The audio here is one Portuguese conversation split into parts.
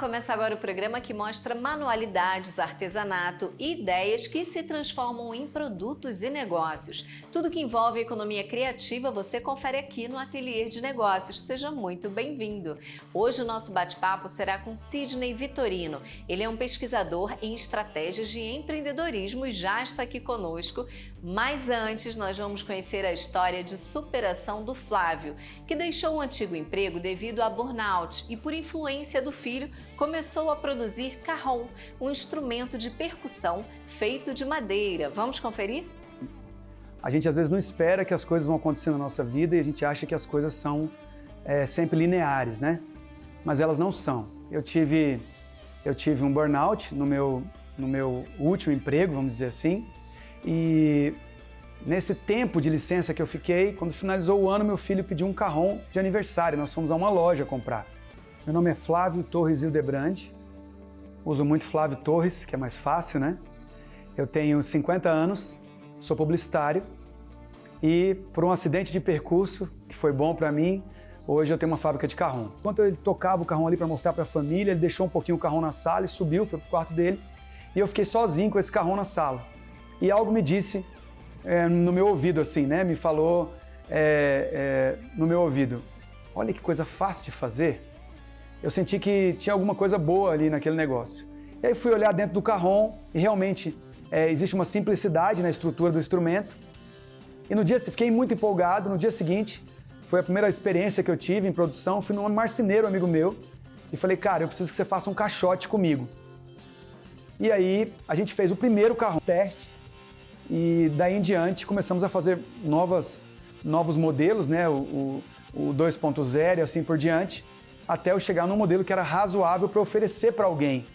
começa agora o programa que mostra manualidades, artesanato e ideias que se transformam em produtos e negócios. Tudo que envolve economia criativa você confere aqui no Ateliê de Negócios. Seja muito bem-vindo. Hoje o nosso bate-papo será com Sidney Vitorino. Ele é um pesquisador em estratégias de empreendedorismo e já está aqui conosco. Mas antes nós vamos conhecer a história de superação do Flávio, que deixou o antigo emprego devido a burnout e por influência do filho, começou a produzir cajón, um instrumento de percussão feito de madeira. Vamos conferir? A gente às vezes não espera que as coisas vão acontecer na nossa vida e a gente acha que as coisas são sempre lineares, né? Mas elas não são. Eu tive um burnout no meu último emprego, vamos dizer assim, e nesse tempo de licença que eu fiquei, quando finalizou o ano, meu filho pediu um cajón de aniversário. Nós fomos a uma loja comprar. Meu nome é Flávio Torres Hildebrand, uso muito Flávio Torres, que é mais fácil, né? Eu tenho 50 anos, sou publicitário e por um acidente de percurso, que foi bom para mim, hoje eu tenho uma fábrica de cajón. Enquanto ele tocava o cajón ali para mostrar para a família, ele deixou um pouquinho o cajón na sala e subiu, foi pro quarto dele e eu fiquei sozinho com esse cajón na sala. E algo me disse no meu ouvido assim, né? Me falou no meu ouvido, olha que coisa fácil de fazer. Eu senti que tinha alguma coisa boa ali naquele negócio. E aí fui olhar dentro do cajón e realmente existe uma simplicidade na estrutura do instrumento. E no dia fiquei muito empolgado, no dia seguinte, foi a primeira experiência que eu tive em produção, fui num marceneiro amigo meu e falei, cara, eu preciso que você faça um caixote comigo. E aí a gente fez o primeiro cajón teste e daí em diante começamos a fazer novos modelos, né? O 2.0 e assim por diante, até eu chegar num modelo que era razoável para oferecer para alguém.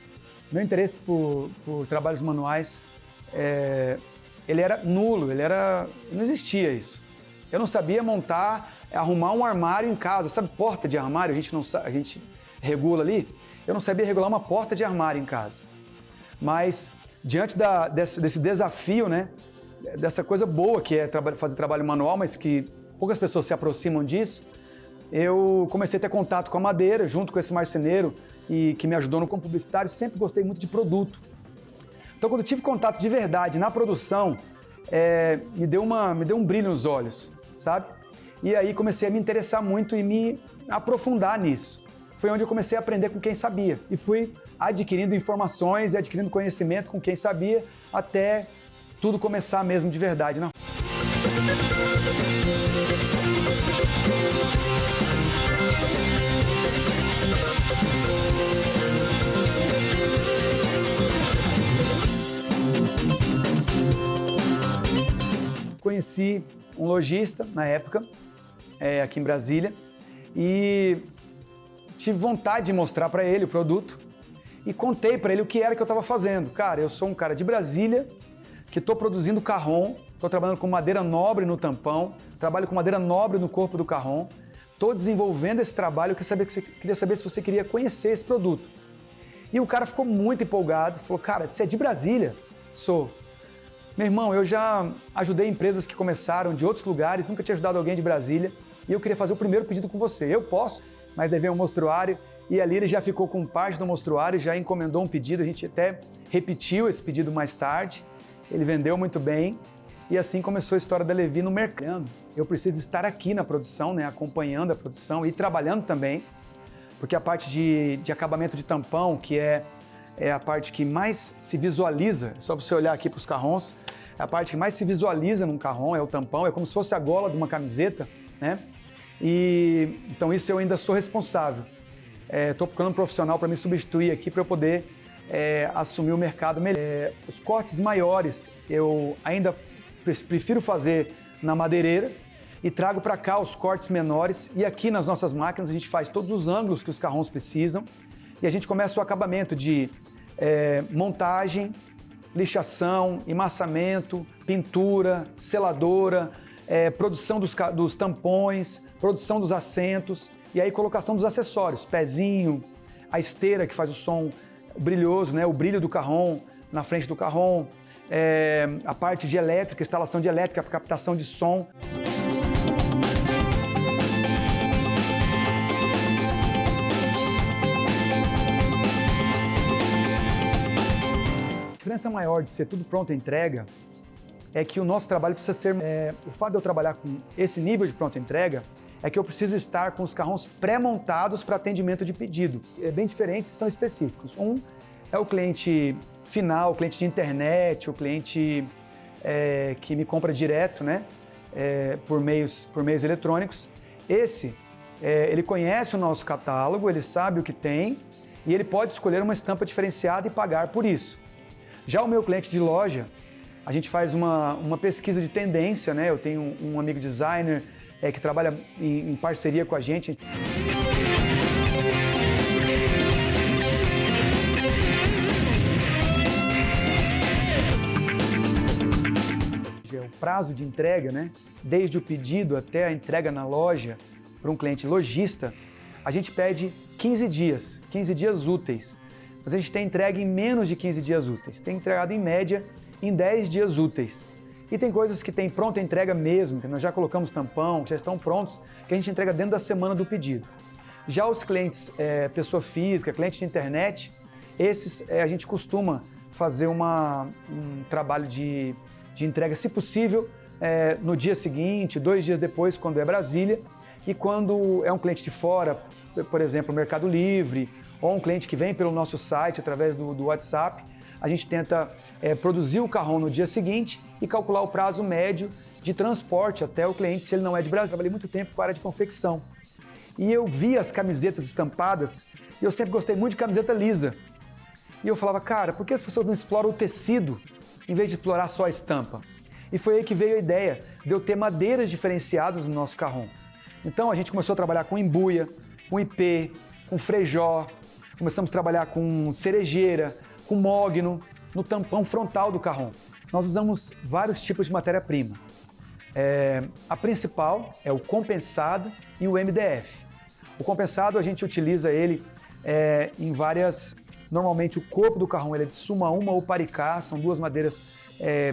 Meu interesse por trabalhos manuais, ele era nulo, não existia isso. Eu não sabia arrumar um armário em casa, sabe porta de armário, a gente regula ali? Eu não sabia regular uma porta de armário em casa. Mas diante desse desafio, né, dessa coisa boa que é fazer trabalho manual, mas que poucas pessoas se aproximam disso, eu comecei a ter contato com a madeira, junto com esse marceneiro e que me ajudou como publicitário. Sempre gostei muito de produto. Então, quando eu tive contato de verdade na produção, me deu um brilho nos olhos, sabe? E aí comecei a me interessar muito e me aprofundar nisso. Foi onde eu comecei a aprender com quem sabia e fui adquirindo informações e adquirindo conhecimento com quem sabia até tudo começar mesmo de verdade, não? Conheci um lojista na época, aqui em Brasília, e tive vontade de mostrar para ele o produto e contei para ele o que era que eu estava fazendo. Cara, eu sou um cara de Brasília que estou produzindo cajón, estou trabalhando com madeira nobre no tampão, trabalho com madeira nobre no corpo do cajón, estou desenvolvendo esse trabalho, eu queria saber se você queria conhecer esse produto. E o cara ficou muito empolgado, falou, cara, você é de Brasília? Sou. Meu irmão, eu já ajudei empresas que começaram de outros lugares, nunca tinha ajudado alguém de Brasília e eu queria fazer o primeiro pedido com você. Eu posso, mas levei um mostruário e ali ele já ficou com parte do mostruário, já encomendou um pedido, a gente até repetiu esse pedido mais tarde, ele vendeu muito bem e assim começou a história da Levi no mercado. Eu preciso estar aqui na produção, né, acompanhando a produção e trabalhando também, porque a parte de acabamento de tampão, que é a parte que mais se visualiza, é só você olhar aqui para os cajons, a parte que mais se visualiza num cajón é o tampão, é como se fosse a gola de uma camiseta, né? E então isso eu ainda sou responsável. Estou procurando um profissional para me substituir aqui para eu poder assumir o mercado melhor. Os cortes maiores eu ainda prefiro fazer na madeireira e trago para cá os cortes menores e aqui nas nossas máquinas a gente faz todos os ângulos que os cajons precisam e a gente começa o acabamento de montagem, lixação, emassamento, pintura, seladora, produção dos tampões, produção dos assentos e aí colocação dos acessórios, pezinho, a esteira que faz o som brilhoso, né? O brilho do cajón na frente do cajón, a parte de elétrica, instalação de elétrica, captação de som. diferença maior de ser tudo pronta entrega é que o nosso trabalho precisa ser... o fato de eu trabalhar com esse nível de pronta entrega é que eu preciso estar com os carrões pré-montados para atendimento de pedido. É bem diferente, são específicos. Um é o cliente final, o cliente de internet, o cliente que me compra direto, né? Por meios eletrônicos. Esse, ele conhece o nosso catálogo, ele sabe o que tem e ele pode escolher uma estampa diferenciada e pagar por isso. Já o meu cliente de loja, a gente faz uma pesquisa de tendência, né? Eu tenho um amigo designer que trabalha em parceria com a gente. O prazo de entrega, né? Desde o pedido até a entrega na loja para um cliente lojista, a gente pede 15 dias úteis. Mas a gente tem entrega em menos de 15 dias úteis. Tem entregado em média em 10 dias úteis. E tem coisas que tem pronta entrega mesmo, que nós já colocamos tampão, que já estão prontos, que a gente entrega dentro da semana do pedido. Já os clientes pessoa física, cliente de internet, esses a gente costuma fazer um trabalho de entrega, se possível, no dia seguinte, 2 dias depois, quando é Brasília, e quando é um cliente de fora, por exemplo, Mercado Livre, ou um cliente que vem pelo nosso site através do WhatsApp, a gente tenta produzir o carrão no dia seguinte e calcular o prazo médio de transporte até o cliente, se ele não é de Brasília. Eu trabalhei muito tempo com a área de confecção. E eu vi as camisetas estampadas, e eu sempre gostei muito de camiseta lisa. E eu falava, cara, por que as pessoas não exploram o tecido em vez de explorar só a estampa? E foi aí que veio a ideia de eu ter madeiras diferenciadas no nosso carrão. Então a gente começou a trabalhar com embuia, com ipê, com frejó, começamos a trabalhar com cerejeira, com mogno, no tampão frontal do carrão. Nós usamos vários tipos de matéria-prima. A principal é o compensado e o MDF. O compensado a gente utiliza ele em várias... Normalmente o corpo do carrão ele é de suma uma ou paricá, são duas madeiras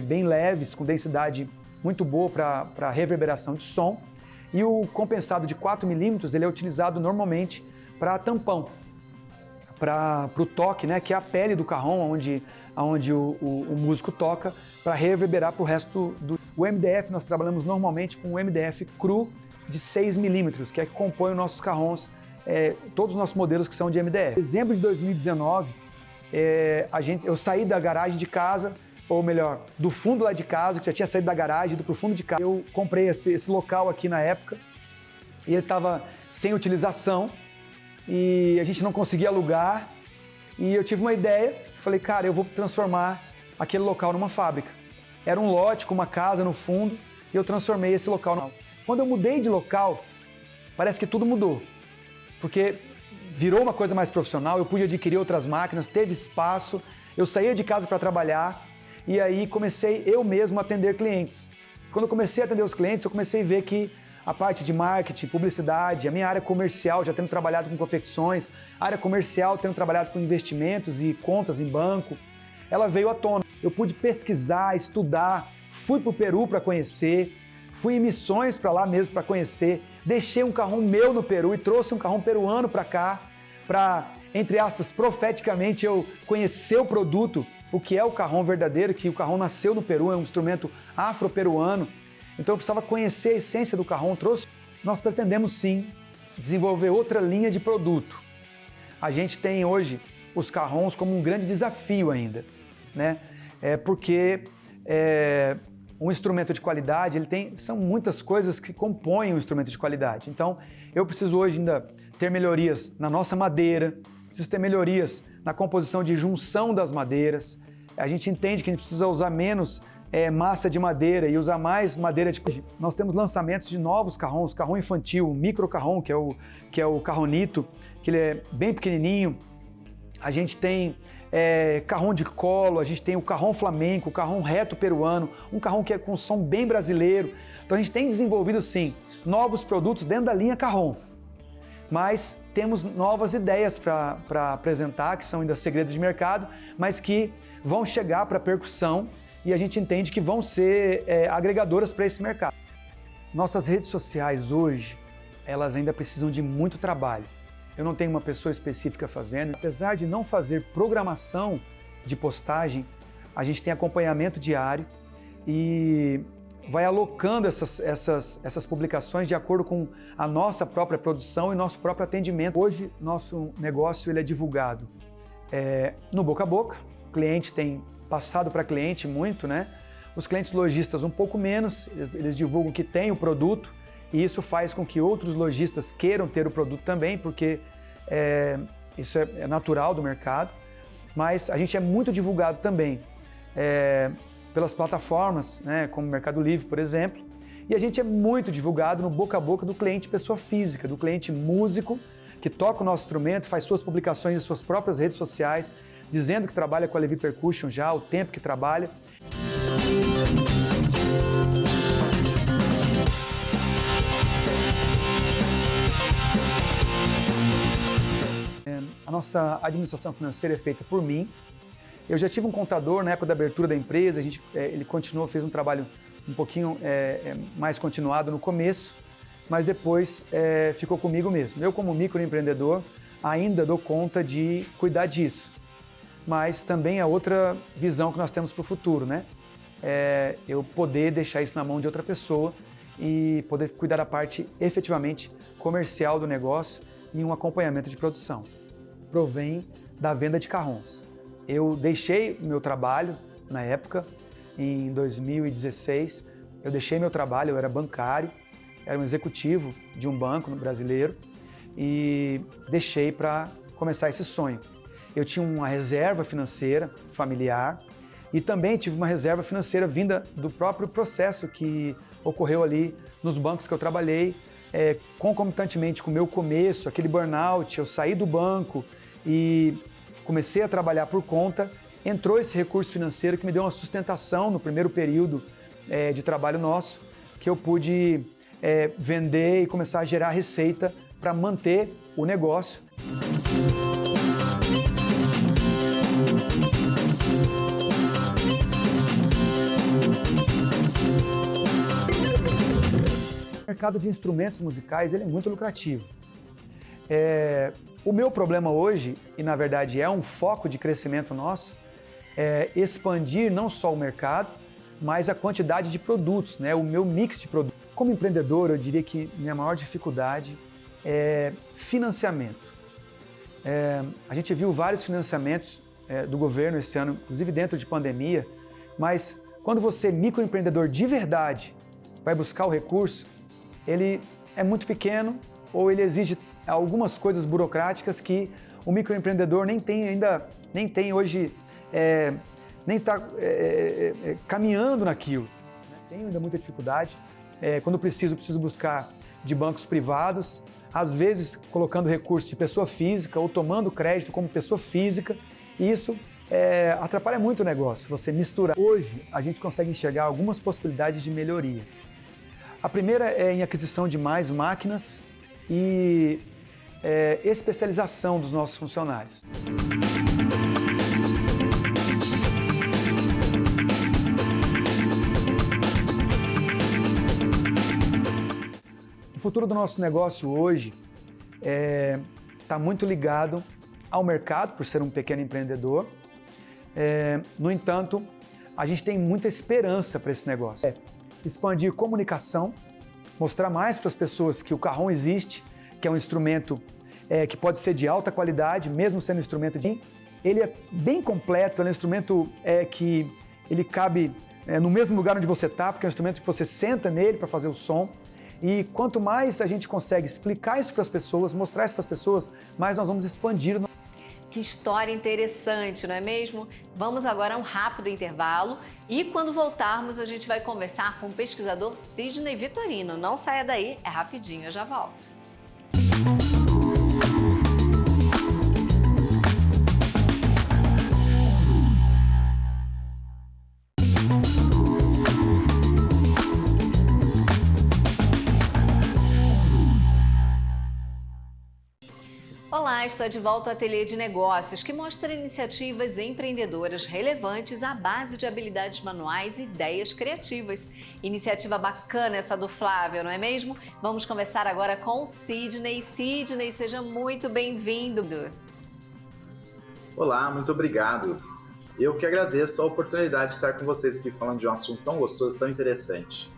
bem leves, com densidade muito boa para reverberação de som. E o compensado de 4 milímetros ele é utilizado normalmente para tampão, para o toque, né, que é a pele do carrão, onde o músico toca, para reverberar para o resto do... O MDF nós trabalhamos normalmente com o MDF cru de 6 milímetros, que é que compõe os nossos carrões, todos os nossos modelos que são de MDF. Em dezembro de 2019, eu saí da garagem de casa, ou melhor, do fundo lá de casa, que já tinha saído da garagem, ido para o fundo de casa. Eu comprei esse local aqui na época, e ele estava sem utilização, e a gente não conseguia alugar, e eu tive uma ideia, falei, cara, eu vou transformar aquele local numa fábrica. Era um lote com uma casa no fundo, e eu transformei esse local. Quando eu mudei de local, parece que tudo mudou, porque virou uma coisa mais profissional, eu pude adquirir outras máquinas, teve espaço, eu saía de casa para trabalhar, e aí comecei eu mesmo a atender clientes. Quando eu comecei a atender os clientes, eu comecei a ver que a parte de marketing, publicidade, a minha área comercial, já tendo trabalhado com confecções, a área comercial, tendo trabalhado com investimentos e contas em banco, ela veio à tona. Eu pude pesquisar, estudar, fui para o Peru para conhecer, fui em missões para lá mesmo para conhecer, deixei um carrão meu no Peru e trouxe um carrão peruano para cá, para, entre aspas, profeticamente eu conhecer o produto, o que é o carrão verdadeiro, que o carrão nasceu no Peru, é um instrumento afro-peruano. Então eu precisava conhecer a essência do carrão, Nós pretendemos sim desenvolver outra linha de produto. A gente tem hoje os carrões como um grande desafio ainda, né? Porque um instrumento de qualidade, são muitas coisas que compõem um instrumento de qualidade. Então eu preciso hoje ainda ter melhorias na nossa madeira, preciso ter melhorias na composição de junção das madeiras. A gente entende que a gente precisa usar menos massa de madeira e usar mais madeira de... Nós temos lançamentos de novos carrões, carrão infantil, micro carrão, que é o carronito, que ele é bem pequenininho. A gente tem carrão de colo, a gente tem o carrão flamenco, o carrão reto peruano, um carrão que é com som bem brasileiro. Então a gente tem desenvolvido sim novos produtos dentro da linha carrão. Mas temos novas ideias para apresentar, que são ainda segredos de mercado, mas que vão chegar para a percussão e a gente entende que vão ser agregadoras para esse mercado. Nossas redes sociais hoje, elas ainda precisam de muito trabalho. Eu não tenho uma pessoa específica fazendo. Apesar de não fazer programação de postagem, a gente tem acompanhamento diário e vai alocando essas publicações de acordo com a nossa própria produção e nosso próprio atendimento. Hoje, nosso negócio ele é divulgado no boca a boca. O cliente tem passado para cliente muito, né? Os clientes lojistas um pouco menos, eles divulgam que tem o produto e isso faz com que outros lojistas queiram ter o produto também, porque isso é natural do mercado. Mas a gente é muito divulgado também pelas plataformas, né, como o Mercado Livre, por exemplo, e a gente é muito divulgado no boca a boca do cliente pessoa física, do cliente músico que toca o nosso instrumento, faz suas publicações em suas próprias redes sociais, dizendo que trabalha com a Levi Percussion já, o tempo que trabalha. A nossa administração financeira é feita por mim. Eu já tive um contador na época da abertura da empresa, ele continuou, fez um trabalho um pouquinho mais continuado no começo, mas depois ficou comigo mesmo. Eu, como microempreendedor, ainda dou conta de cuidar disso, mas também é outra visão que nós temos para o futuro, né? Eu poder deixar isso na mão de outra pessoa e poder cuidar da parte efetivamente comercial do negócio e um acompanhamento de produção. Provém da venda de carrões. Eu deixei o meu trabalho na época, em 2016, eu deixei meu trabalho, eu era bancário, era um executivo de um banco brasileiro e deixei para começar esse sonho. Eu tinha uma reserva financeira familiar e também tive uma reserva financeira vinda do próprio processo que ocorreu ali nos bancos que eu trabalhei, concomitantemente com o meu começo, aquele burnout, eu saí do banco e comecei a trabalhar por conta, entrou esse recurso financeiro que me deu uma sustentação no primeiro período de trabalho nosso, que eu pude vender e começar a gerar receita para manter o negócio. O mercado de instrumentos musicais ele é muito lucrativo. O meu problema hoje, e na verdade é um foco de crescimento nosso, é expandir não só o mercado, mas a quantidade de produtos, né? O meu mix de produtos. Como empreendedor, eu diria que minha maior dificuldade é financiamento. A gente viu vários financiamentos do governo esse ano, inclusive dentro de pandemia, mas quando você, microempreendedor de verdade, vai buscar o recurso, ele é muito pequeno ou ele exige algumas coisas burocráticas que o microempreendedor nem tem hoje, nem está caminhando naquilo. Tenho ainda muita dificuldade. Quando preciso buscar de bancos privados, às vezes colocando recurso de pessoa física ou tomando crédito como pessoa física, e isso atrapalha muito o negócio, você misturar. Hoje, a gente consegue enxergar algumas possibilidades de melhoria. A primeira é em aquisição de mais máquinas e especialização dos nossos funcionários. O futuro do nosso negócio hoje está muito ligado ao mercado, por ser um pequeno empreendedor. No entanto, a gente tem muita esperança para esse negócio. Expandir comunicação, mostrar mais para as pessoas que o carrom existe, que é um instrumento que pode ser de alta qualidade, mesmo sendo um instrumento Ele é bem completo, ele é um instrumento que ele cabe no mesmo lugar onde você está, porque é um instrumento que você senta nele para fazer o som. E quanto mais a gente consegue explicar isso para as pessoas, mostrar isso para as pessoas, mais nós vamos expandir. Que história interessante, não é mesmo? Vamos agora a um rápido intervalo e quando voltarmos a gente vai conversar com o pesquisador Sidney Vitorino. Não saia daí, é rapidinho, eu já volto. Olá, estou de volta ao Ateliê de Negócios, que mostra iniciativas empreendedoras relevantes à base de habilidades manuais e ideias criativas. Iniciativa bacana essa do Flávio, não é mesmo? Vamos conversar agora com o Sidney. Sidney, seja muito bem-vindo. Olá, muito obrigado. Eu que agradeço a oportunidade de estar com vocês aqui falando de um assunto tão gostoso, tão interessante.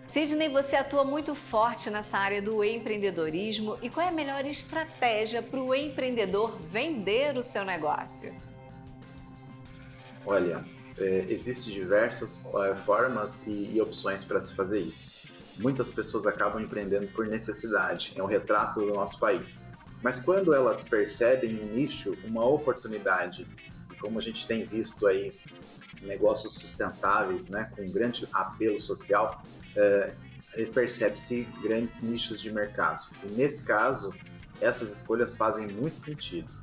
Sidney, você atua muito forte nessa área do empreendedorismo e qual é a melhor estratégia para o empreendedor vender o seu negócio? Olha, existem diversas formas e opções para se fazer isso. Muitas pessoas acabam empreendendo por necessidade, é um retrato do nosso país. Mas quando elas percebem um nicho, uma oportunidade, e como a gente tem visto aí, negócios sustentáveis, né, com grande apelo social, percebe-se grandes nichos de mercado. E nesse caso, essas escolhas fazem muito sentido.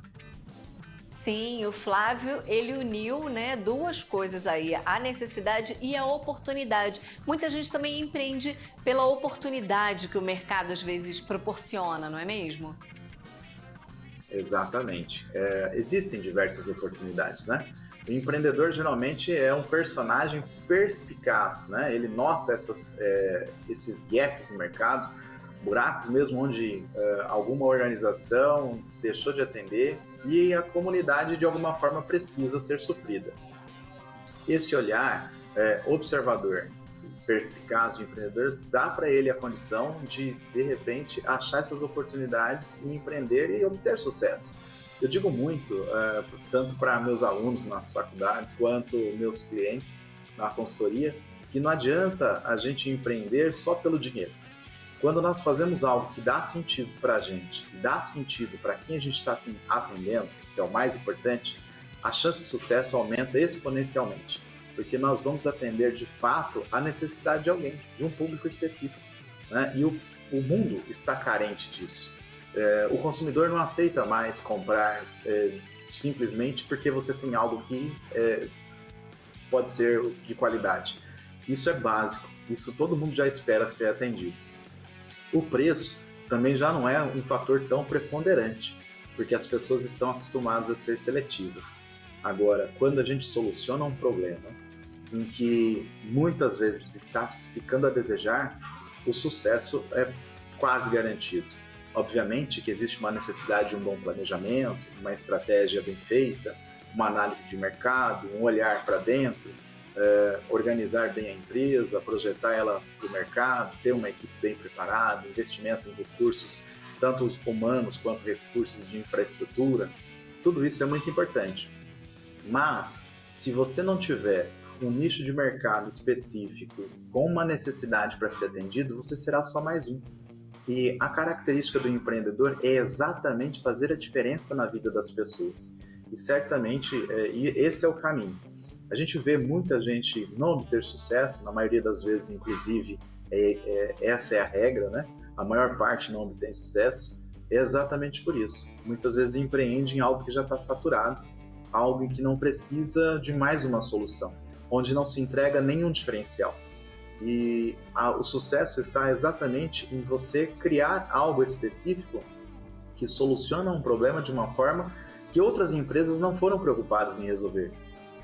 Sim, o Flávio, ele uniu, né, duas coisas aí, a necessidade e a oportunidade. Muita gente também empreende pela oportunidade que o mercado às vezes proporciona, não é mesmo? Exatamente. Existem diversas oportunidades, né? O empreendedor geralmente é um personagem perspicaz, né? Ele nota esses gaps no mercado, buracos mesmo onde alguma organização deixou de atender e a comunidade de alguma forma precisa ser suprida. Esse olhar observador, perspicaz do empreendedor dá para ele a condição de repente, achar essas oportunidades e empreender e obter sucesso. Eu digo muito, tanto para meus alunos nas faculdades, quanto meus clientes na consultoria, que não adianta a gente empreender só pelo dinheiro. Quando nós fazemos algo que dá sentido para a gente, dá sentido para quem a gente está atendendo, que é o mais importante, a chance de sucesso aumenta exponencialmente, porque nós vamos atender de fato a necessidade de alguém, de um público específico, né? E o mundo está carente disso. O consumidor não aceita mais comprar simplesmente porque você tem algo que pode ser de qualidade. Isso é básico, isso todo mundo já espera ser atendido. O preço também já não é um fator tão preponderante, porque as pessoas estão acostumadas a ser seletivas. Agora, quando a gente soluciona um problema em que muitas vezes está ficando a desejar, o sucesso é quase garantido. Obviamente que existe uma necessidade de um bom planejamento, uma estratégia bem feita, uma análise de mercado, um olhar para dentro, organizar bem a empresa, projetar ela para o mercado, ter uma equipe bem preparada, investimento em recursos, tanto os humanos quanto recursos de infraestrutura, tudo isso é muito importante. Mas, se você não tiver um nicho de mercado específico com uma necessidade para ser atendido, você será só mais um. E a característica do empreendedor é exatamente fazer a diferença na vida das pessoas. E certamente esse é o caminho. A gente vê muita gente não obter sucesso, na maioria das vezes, inclusive, essa é a regra, né? A maior parte não obtém sucesso, é exatamente por isso. Muitas vezes empreende em algo que já está saturado, algo em que não precisa de mais uma solução, onde não se entrega nenhum diferencial. E o sucesso está exatamente em você criar algo específico que soluciona um problema de uma forma que outras empresas não foram preocupadas em resolver.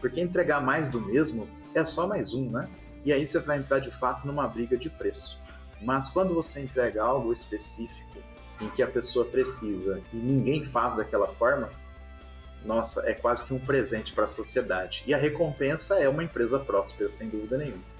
Porque entregar mais do mesmo é só mais um, né? E aí você vai entrar de fato numa briga de preço. Mas quando você entrega algo específico em que a pessoa precisa e ninguém faz daquela forma, nossa, é quase que um presente para a sociedade. E a recompensa é uma empresa próspera, sem dúvida nenhuma.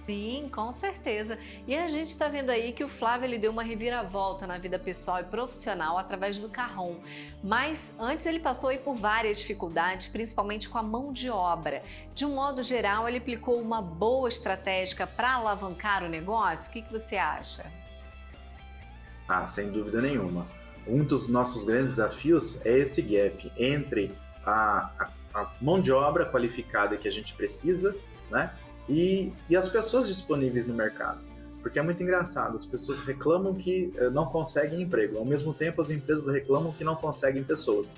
Sim, com certeza. E a gente está vendo aí que o Flávio ele deu uma reviravolta na vida pessoal e profissional através do Carrom. Mas antes ele passou aí por várias dificuldades, principalmente com a mão de obra. De um modo geral, ele aplicou uma boa estratégia para alavancar o negócio? O que você acha? Sem dúvida nenhuma. Um dos nossos grandes desafios é esse gap entre a mão de obra qualificada que a gente precisa, né? E as pessoas disponíveis no mercado. Porque é muito engraçado, as pessoas reclamam que não conseguem emprego, ao mesmo tempo as empresas reclamam que não conseguem pessoas.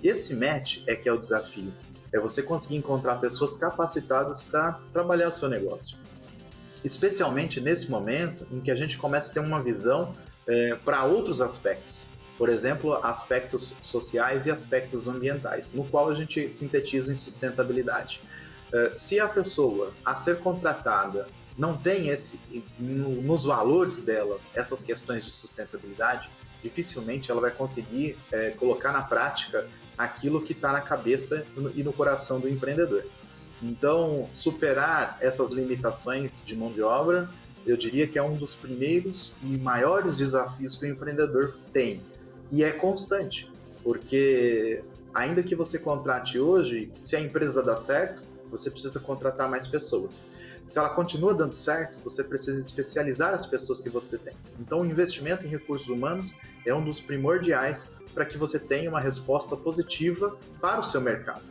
Esse match é que é o desafio, é você conseguir encontrar pessoas capacitadas para trabalhar o seu negócio. Especialmente nesse momento em que a gente começa a ter uma visão para outros aspectos, por exemplo, aspectos sociais e aspectos ambientais, no qual a gente sintetiza em sustentabilidade. Se a pessoa a ser contratada não tem nos valores dela essas questões de sustentabilidade, dificilmente ela vai conseguir colocar na prática aquilo que está na cabeça e no coração do empreendedor. Então, superar essas limitações de mão de obra, eu diria que é um dos primeiros e maiores desafios que o empreendedor tem. E é constante, porque ainda que você contrate hoje, se a empresa dá certo, você precisa contratar mais pessoas. Se ela continua dando certo, você precisa especializar as pessoas que você tem. Então, o investimento em recursos humanos é um dos primordiais para que você tenha uma resposta positiva para o seu mercado.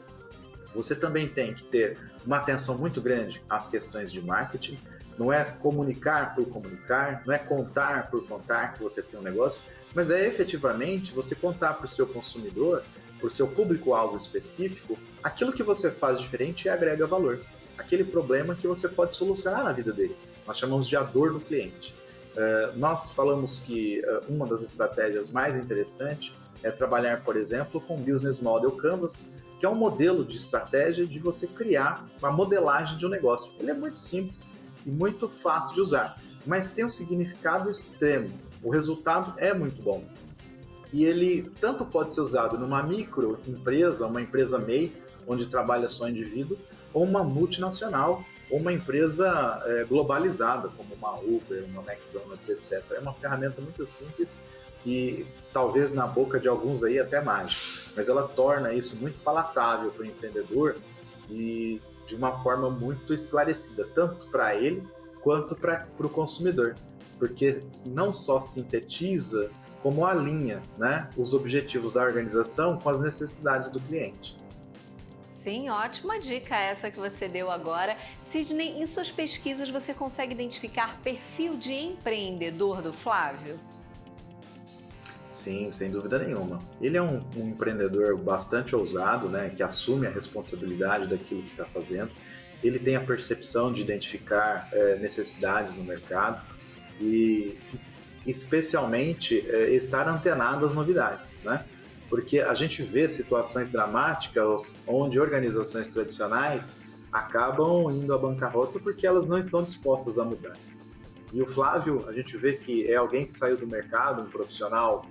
Você também tem que ter uma atenção muito grande às questões de marketing. Não é comunicar por comunicar, não é contar por contar que você tem um negócio, mas é efetivamente você contar para o seu consumidor, para o seu público-alvo específico, aquilo que você faz diferente e agrega valor. Aquele problema que você pode solucionar na vida dele. Nós chamamos de a dor do cliente. Nós falamos que uma das estratégias mais interessantes é trabalhar, por exemplo, com o Business Model Canvas, que é um modelo de estratégia de você criar uma modelagem de um negócio. Ele é muito simples e muito fácil de usar, mas tem um significado extremo. O resultado é muito bom. E ele tanto pode ser usado numa microempresa, uma empresa MEI, onde trabalha só indivíduo, ou uma multinacional, ou uma empresa globalizada, como uma Uber, uma McDonald's, etc. É uma ferramenta muito simples e talvez na boca de alguns aí até mágica, mas ela torna isso muito palatável para o empreendedor e de uma forma muito esclarecida, tanto para ele quanto para o consumidor, porque não só sintetiza, como alinha, né, os objetivos da organização com as necessidades do cliente. Sim, ótima dica essa que você deu agora. Sidney, em suas pesquisas você consegue identificar perfil de empreendedor do Flávio? Sim, sem dúvida nenhuma. Ele é um empreendedor bastante ousado, né, que assume a responsabilidade daquilo que está fazendo. Ele tem a percepção de identificar necessidades no mercado e, especialmente, estar antenado às novidades, né? Porque a gente vê situações dramáticas onde organizações tradicionais acabam indo à bancarrota porque elas não estão dispostas a mudar. E o Flávio, a gente vê que é alguém que saiu do mercado, um profissional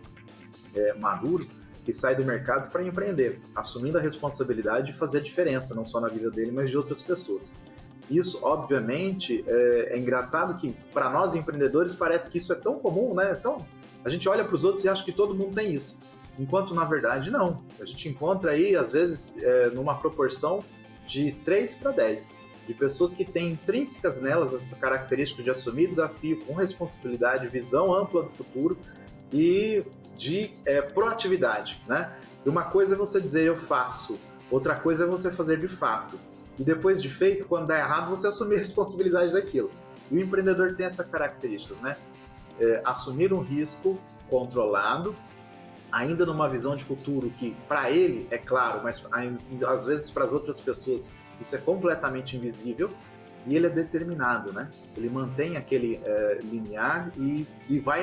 maduro, que sai do mercado para empreender, assumindo a responsabilidade de fazer a diferença, não só na vida dele, mas de outras pessoas. Isso, obviamente, é engraçado que, para nós empreendedores, parece que isso é tão comum, né? Então, a gente olha para os outros e acha que todo mundo tem isso. Enquanto, na verdade, não. A gente encontra aí, às vezes, numa proporção de 3 para 10, de pessoas que têm intrínsecas nelas essa característica de assumir desafio com responsabilidade, visão ampla do futuro e de proatividade, né? E uma coisa é você dizer eu faço, outra coisa é você fazer de fato. E depois de feito, quando dá errado, você assumir a responsabilidade daquilo. E o empreendedor tem essas características, né? Assumir um risco controlado, ainda numa visão de futuro que para ele é claro, mas às vezes para as outras pessoas isso é completamente invisível, e ele é determinado, né? Ele mantém aquele limiar e vai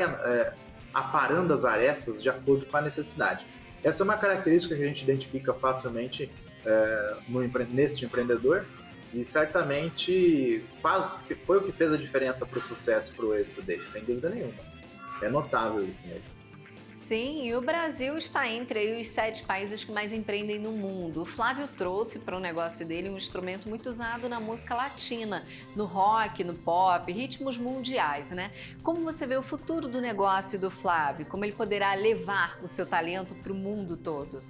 aparando as arestas de acordo com a necessidade. Essa é uma característica que a gente identifica facilmente neste empreendedor e certamente foi o que fez a diferença para o sucesso e para o êxito dele, sem dúvida nenhuma. É notável isso nele. Sim, e o Brasil está entre os 7 países que mais empreendem no mundo. O Flávio trouxe para o negócio dele um instrumento muito usado na música latina, no rock, no pop, ritmos mundiais, né? Como você vê o futuro do negócio do Flávio? Como ele poderá levar o seu talento para o mundo todo?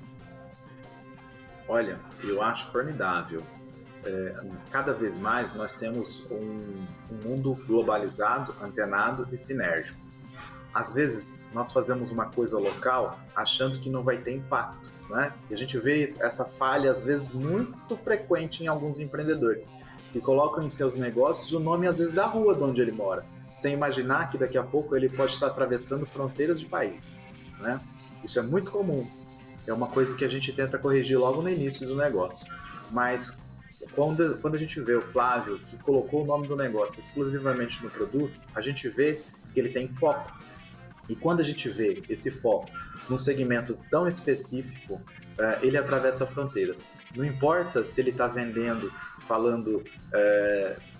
Olha, eu acho formidável. Cada vez mais nós temos um mundo globalizado, antenado e sinérgico. Às vezes, nós fazemos uma coisa local achando que não vai ter impacto, né? E a gente vê essa falha, às vezes, muito frequente em alguns empreendedores, que colocam em seus negócios o nome, às vezes, da rua de onde ele mora, sem imaginar que daqui a pouco ele pode estar atravessando fronteiras de país, né? Isso é muito comum. É uma coisa que a gente tenta corrigir logo no início do negócio. Mas, quando a gente vê o Flávio, que colocou o nome do negócio exclusivamente no produto, a gente vê que ele tem foco. E quando a gente vê esse foco num segmento tão específico, ele atravessa fronteiras. Não importa se ele está vendendo, falando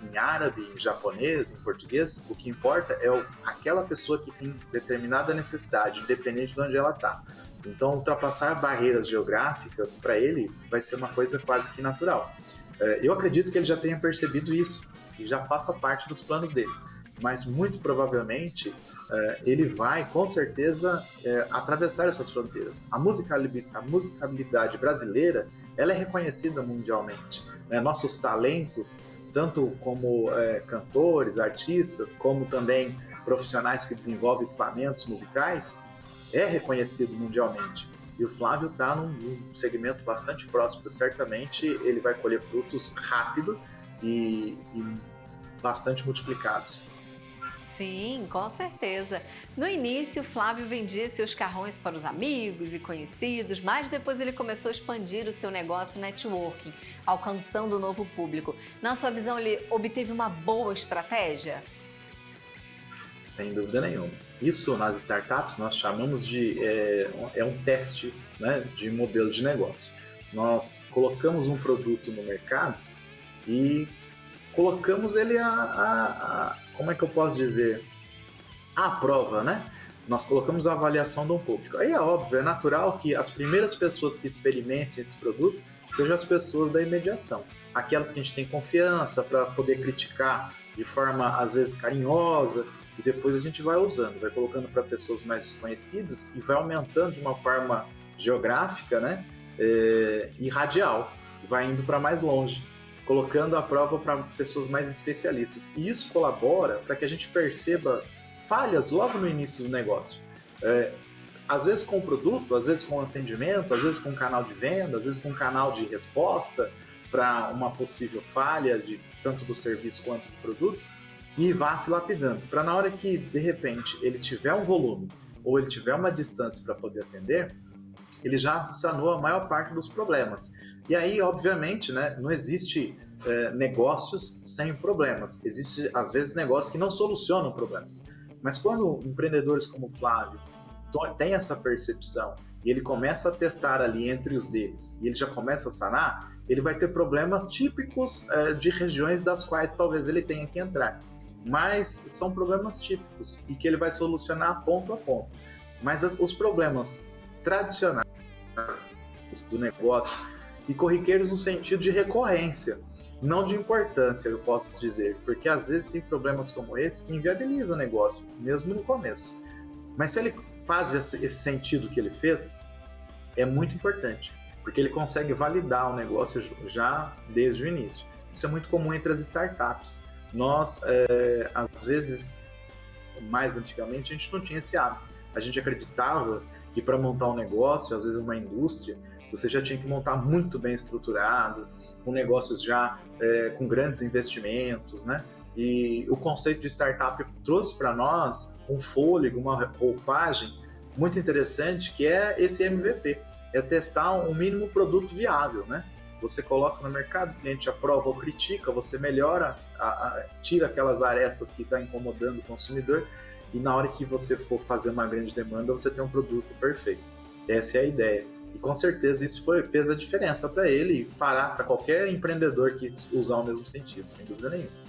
em árabe, em japonês, em português, o que importa é aquela pessoa que tem determinada necessidade, independente de onde ela está. Então, ultrapassar barreiras geográficas, para ele, vai ser uma coisa quase que natural. Eu acredito que ele já tenha percebido isso e já faça parte dos planos dele. Mas, muito provavelmente, ele vai, com certeza, atravessar essas fronteiras. A musicalidade brasileira, ela é reconhecida mundialmente. Nossos talentos, tanto como cantores, artistas, como também profissionais que desenvolvem equipamentos musicais, é reconhecido mundialmente. E o Flávio está num segmento bastante próximo. Certamente ele vai colher frutos rápido e bastante multiplicados. Sim, com certeza. No início, Flávio vendia seus carrões para os amigos e conhecidos, mas depois ele começou a expandir o seu negócio networking, alcançando um novo público. Na sua visão, ele obteve uma boa estratégia? Sem dúvida nenhuma. Isso nas startups nós chamamos de um teste, né, de modelo de negócio. Nós colocamos um produto no mercado e colocamos ele como é que eu posso dizer? À prova, né? Nós colocamos a avaliação de um público. Aí é óbvio, é natural que as primeiras pessoas que experimentem esse produto sejam as pessoas da imediação. Aquelas que a gente tem confiança para poder criticar de forma, às vezes, carinhosa, e depois a gente vai usando, vai colocando para pessoas mais desconhecidas e vai aumentando de uma forma geográfica, né? E radial, vai indo para mais longe, colocando a prova para pessoas mais especialistas. E isso colabora para que a gente perceba falhas logo no início do negócio. Às vezes com o produto, às vezes com o atendimento, às vezes com o canal de venda, às vezes com o canal de resposta para uma possível falha, tanto do serviço quanto do produto, e vá se lapidando, para na hora que, de repente, ele tiver um volume ou ele tiver uma distância para poder atender, ele já sanou a maior parte dos problemas. E aí, obviamente, né, não existe negócios sem problemas. Existe, às vezes, negócios que não solucionam problemas. Mas quando empreendedores como o Flávio têm essa percepção e ele começa a testar ali entre os deles e ele já começa a sanar, ele vai ter problemas típicos de regiões das quais talvez ele tenha que entrar. Mas são problemas típicos e que ele vai solucionar ponto a ponto. Mas os problemas tradicionais do negócio e corriqueiros no sentido de recorrência, não de importância, eu posso dizer, porque às vezes tem problemas como esse que inviabilizam o negócio, mesmo no começo. Mas se ele faz esse sentido que ele fez, é muito importante, porque ele consegue validar o negócio já desde o início. Isso é muito comum entre as startups. Nós, às vezes, mais antigamente, a gente não tinha esse hábito. A gente acreditava que para montar um negócio, às vezes uma indústria, você já tinha que montar muito bem estruturado, com negócios já com grandes investimentos, né? E o conceito de startup trouxe para nós um fôlego, uma roupagem muito interessante, que é esse MVP, é testar um mínimo produto viável, né? Você coloca no mercado, o cliente aprova ou critica, você melhora, tira aquelas arestas que estão incomodando o consumidor, e na hora que você for fazer uma grande demanda, você tem um produto perfeito. Essa é a ideia. E com certeza isso fez a diferença para ele e fará para qualquer empreendedor que usar o mesmo sentido, sem dúvida nenhuma.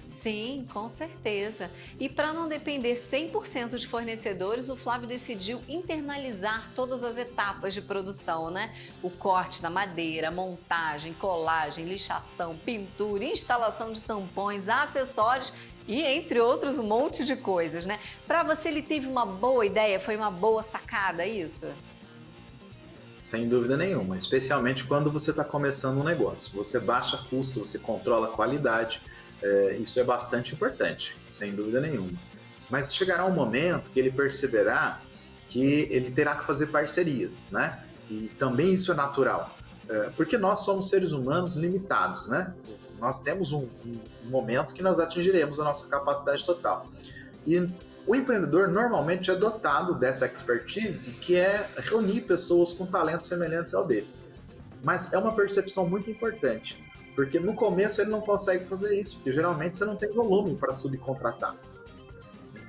Sim, com certeza. E para não depender 100% de fornecedores, o Flávio decidiu internalizar todas as etapas de produção, né? O corte da madeira, montagem, colagem, lixação, pintura, instalação de tampões, acessórios e, entre outros, um monte de coisas, né? Para você, ele teve uma boa ideia, foi uma boa sacada, isso? Sem dúvida nenhuma, especialmente quando você está começando um negócio. Você baixa custo, você controla a qualidade. Isso é bastante importante, sem dúvida nenhuma. Mas chegará um momento que ele perceberá que ele terá que fazer parcerias, né? E também isso é natural, porque nós somos seres humanos limitados, né? Nós temos um momento que nós atingiremos a nossa capacidade total. E o empreendedor normalmente é dotado dessa expertise, que é reunir pessoas com talentos semelhantes ao dele. Mas é uma percepção muito importante, porque no começo ele não consegue fazer isso, porque geralmente você não tem volume para subcontratar.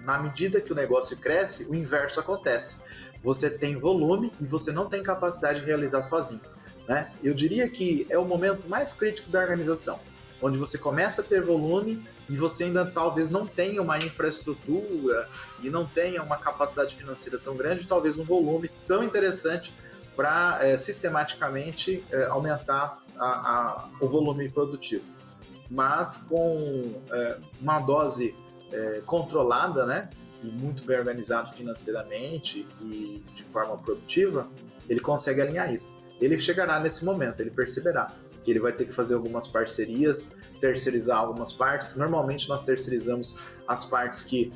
Na medida que o negócio cresce, o inverso acontece. Você tem volume e você não tem capacidade de realizar sozinho, né? Eu diria que é o momento mais crítico da organização, onde você começa a ter volume e você ainda talvez não tenha uma infraestrutura e não tenha uma capacidade financeira tão grande, talvez um volume tão interessante para sistematicamente aumentar o volume produtivo. Mas com uma dose controlada, né, e muito bem organizado financeiramente e de forma produtiva, ele consegue alinhar isso. Ele chegará nesse momento, ele perceberá que ele vai ter que fazer algumas parcerias, terceirizar algumas partes. Normalmente nós terceirizamos as partes que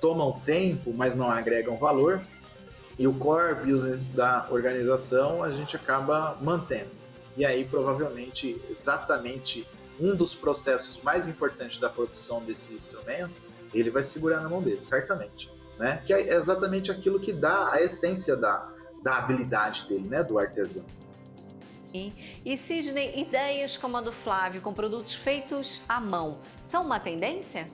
tomam tempo, mas não agregam valor, e o core business da organização a gente acaba mantendo. E aí, provavelmente, exatamente um dos processos mais importantes da produção desse instrumento, ele vai segurar na mão dele, certamente. Né? Que é exatamente aquilo que dá a essência da habilidade dele, né? Do artesão. E Sidney, ideias como a do Flávio, com produtos feitos à mão, são uma tendência?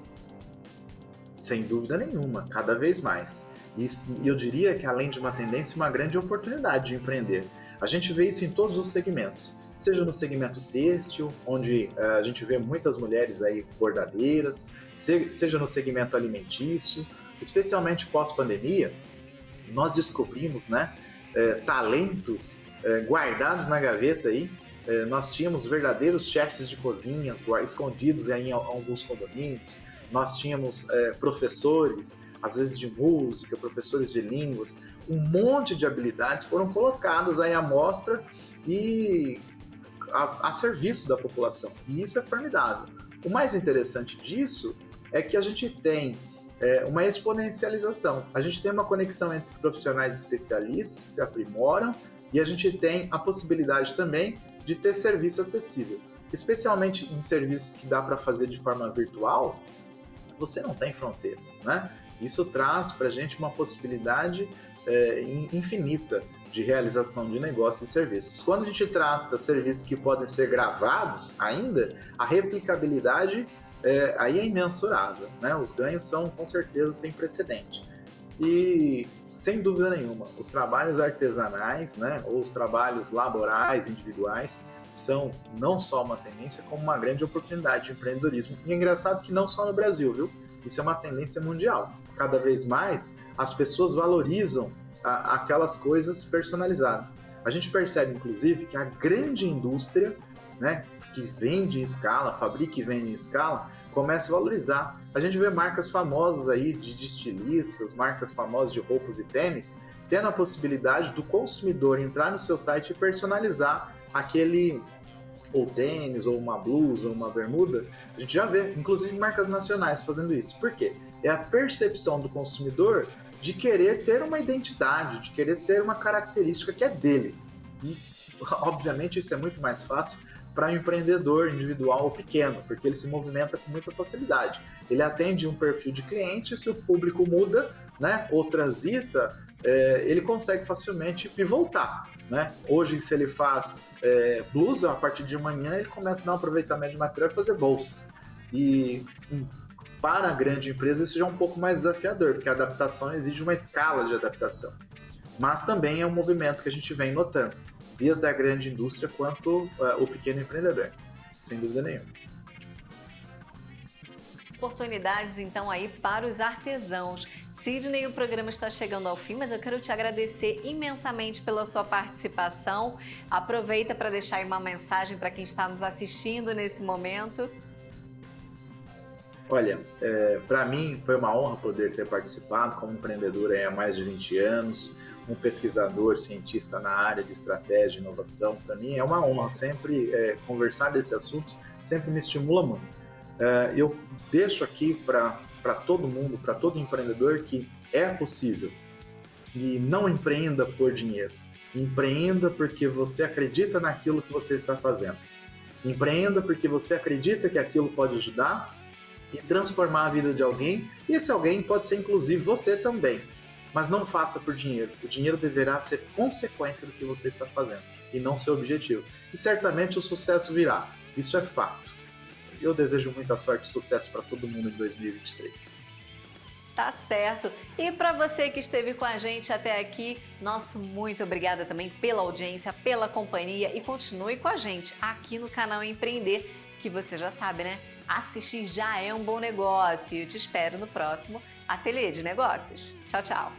Sem dúvida nenhuma, cada vez mais. E eu diria que, além de uma tendência, uma grande oportunidade de empreender. A gente vê isso em todos os segmentos, seja no segmento têxtil, onde a gente vê muitas mulheres aí bordadeiras, seja no segmento alimentício, especialmente pós-pandemia, nós descobrimos, né, talentos guardados na gaveta aí. Nós tínhamos verdadeiros chefes de cozinhas escondidos aí em alguns condomínios, nós tínhamos professores, às vezes de música, professores de línguas, um monte de habilidades foram colocadas aí à mostra e a serviço da população. E isso é formidável. O mais interessante disso é que a gente tem uma exponencialização. A gente tem uma conexão entre profissionais especialistas que se aprimoram e a gente tem a possibilidade também de ter serviço acessível. Especialmente em serviços que dá para fazer de forma virtual, você não tem fronteira, né? Isso traz para a gente uma possibilidade infinita de realização de negócios e serviços. Quando a gente trata serviços que podem ser gravados ainda, a replicabilidade aí é imensurável, né? Os ganhos são com certeza sem precedente. E sem dúvida nenhuma, os trabalhos artesanais, né, ou os trabalhos laborais, individuais, são não só uma tendência, como uma grande oportunidade de empreendedorismo. E é engraçado que não só no Brasil, viu? Isso é uma tendência mundial. Cada vez mais as pessoas valorizam aquelas coisas personalizadas. A gente percebe, inclusive, que a grande indústria, né, que vende em escala, fabrica e vende em escala, começa a valorizar. A gente vê marcas famosas aí de estilistas, marcas famosas de roupas e tênis, tendo a possibilidade do consumidor entrar no seu site e personalizar aquele ou tênis, ou uma blusa, ou uma bermuda. A gente já vê, inclusive, marcas nacionais fazendo isso. Por quê? É a percepção do consumidor de querer ter uma identidade, de querer ter uma característica que é dele. E, obviamente, isso é muito mais fácil para um empreendedor individual ou pequeno, porque ele se movimenta com muita facilidade. Ele atende um perfil de cliente, se o público muda, né, ou transita, ele consegue facilmente pivotar. Né? Hoje, se ele faz blusa, a partir de amanhã ele começa a dar um aproveitamento de material e fazer bolsas. E para a grande empresa isso já é um pouco mais desafiador, porque a adaptação exige uma escala de adaptação. Mas também é um movimento que a gente vem notando, desde a grande indústria quanto o pequeno empreendedor, sem dúvida nenhuma. Oportunidades, então, aí para os artesãos. Sidney, o programa está chegando ao fim, mas eu quero te agradecer imensamente pela sua participação. Aproveita para deixar aí uma mensagem para quem está nos assistindo nesse momento. Olha, para mim foi uma honra poder ter participado como empreendedor há mais de 20 anos, um pesquisador, cientista na área de estratégia e inovação. Para mim é uma honra sempre conversar desse assunto, sempre me estimula muito. Eu deixo aqui para todo mundo, para todo empreendedor, que é possível. E não empreenda por dinheiro. Empreenda porque você acredita naquilo que você está fazendo. Empreenda porque você acredita que aquilo pode ajudar e transformar a vida de alguém. E esse alguém pode ser, inclusive, você também. Mas não faça por dinheiro. O dinheiro deverá ser consequência do que você está fazendo e não seu objetivo. E certamente o sucesso virá. Isso é fato. Eu desejo muita sorte e sucesso para todo mundo em 2023. Tá certo. E para você que esteve com a gente até aqui, nosso muito obrigada também pela audiência, pela companhia e continue com a gente aqui no canal Empreender, que você já sabe, né? assistir já é um bom negócio. E eu te espero no próximo Ateliê de Negócios. Tchau, tchau!